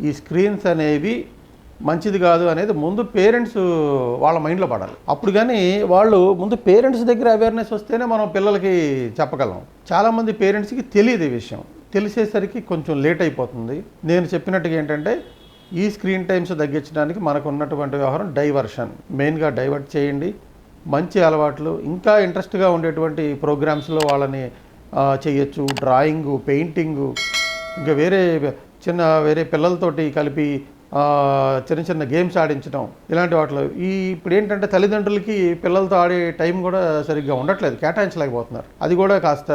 ఈ స్క్రీన్స్ అనేవి మంచిది కాదు అనేది ముందు పేరెంట్స్ వాళ్ళ మైండ్లో పడాలి. అప్పుడు కానీ వాళ్ళు ముందు పేరెంట్స్ దగ్గర అవేర్నెస్ వస్తేనే మనం పిల్లలకి చెప్పగలం. చాలామంది పేరెంట్స్కి తెలియదు ఈ విషయం, తెలిసేసరికి కొంచెం లేట్ అయిపోతుంది. నేను చెప్పినట్టుగా ఏంటంటే ఈ స్క్రీన్ టైమ్స్ తగ్గించడానికి మనకు ఉన్నటువంటి వ్యవహారం డైవర్షన్. మెయిన్గా డైవర్ట్ చేయండి. మంచి అలవాట్లు, ఇంకా ఇంట్రెస్ట్గా ఉండేటువంటి ప్రోగ్రామ్స్లో వాళ్ళని చేయొచ్చు. డ్రాయింగు, పెయింటింగు, ఇంకా వేరే పిల్లలతోటి కలిపి చిన్న చిన్న గేమ్స్ ఆడించడం, ఇలాంటి వాటిలో ఇప్పుడు ఏంటంటే తల్లిదండ్రులకి పిల్లలతో ఆడే టైం కూడా సరిగ్గా ఉండట్లేదు, కేటాయించలేకపోతున్నారు. అది కూడా కాస్త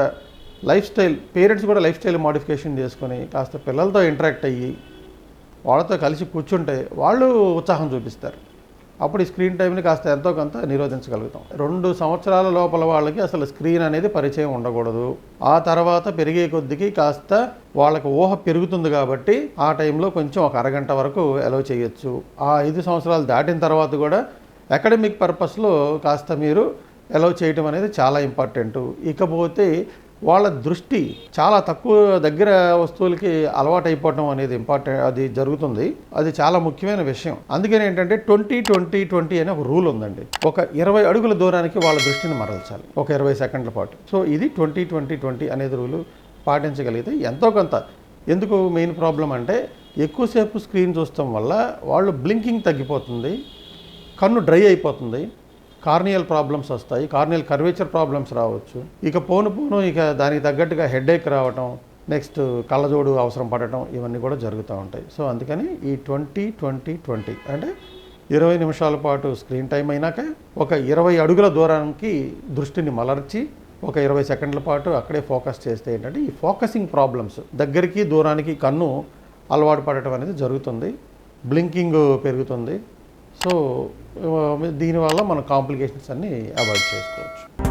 పేరెంట్స్ కూడా లైఫ్ స్టైల్ మోడిఫికేషన్ చేసుకొని కాస్త పిల్లలతో ఇంటరాక్ట్ అయ్యి వాళ్ళతో కలిసి కూర్చుంటే వాళ్ళు ఉత్సాహం చూపిస్తారు. అప్పుడు ఈ స్క్రీన్ టైంని కాస్త ఎంతో కొంత నిరోధించగలుగుతాం. 2 సంవత్సరాల లోపల వాళ్ళకి అసలు స్క్రీన్ అనేది పరిచయం ఉండకూడదు. ఆ తర్వాత పెరిగే కొద్దికి కాస్త వాళ్ళకి ఊహ పెరుగుతుంది కాబట్టి ఆ టైంలో కొంచెం ఒక అరగంట వరకు అలౌ చేయొచ్చు. ఆ 5 సంవత్సరాలు దాటిన తర్వాత కూడా అకాడమిక్ పర్పస్లో కాస్త మీరు అలౌ చేయటం అనేది చాలా ఇంపార్టెంట్. ఇకపోతే వాళ్ళ దృష్టి చాలా తక్కువ దగ్గర వస్తువులకి అలవాటు అయిపోవటం అనేది అది జరుగుతుంది. అది చాలా ముఖ్యమైన విషయం. అందుకని ఏంటంటే 20-20-20 అనే ఒక రూల్ ఉందండి. ఒక 20 అడుగుల దూరానికి వాళ్ళ దృష్టిని మరల్చాలి ఒక 20 సెకండ్ల పాటు. సో ఇది 20-20-20 అనేది రూలు పాటించగలిగితే ఎంతో కొంత. ఎందుకు మెయిన్ ప్రాబ్లం అంటే ఎక్కువసేపు స్క్రీన్ చూడటం వల్ల వాళ్ళు బ్లింకింగ్ తగ్గిపోతుంది, కన్ను డ్రై అయిపోతుంది, కార్నియల్ ప్రాబ్లమ్స్ వస్తాయి, కార్నియల్ కర్వేచర్ ప్రాబ్లమ్స్ రావచ్చు. పోను దానికి తగ్గట్టుగా హెడేక్ రావటం, నెక్స్ట్ కళ్ళజోడు అవసరం పడటం, ఇవన్నీ కూడా జరుగుతూ ఉంటాయి. సో అందుకని ఈ 20-20-20 అంటే 20 నిమిషాల పాటు స్క్రీన్ టైం అయినాక ఒక 20 అడుగుల దూరానికి దృష్టిని మలర్చి ఒక 20 సెకండ్ల పాటు అక్కడే ఫోకస్ చేస్తే ఏంటంటే ఈ ఫోకసింగ్ ప్రాబ్లమ్స్, దగ్గరికి దూరానికి కన్ను అలవాటు పడటం అనేది జరుగుతుంది, బ్లింకింగ్ పెరుగుతుంది. సో దీనివల్ల మనం కాంప్లికేషన్స్ అన్నీ అవాయిడ్ చేసుకోవచ్చు.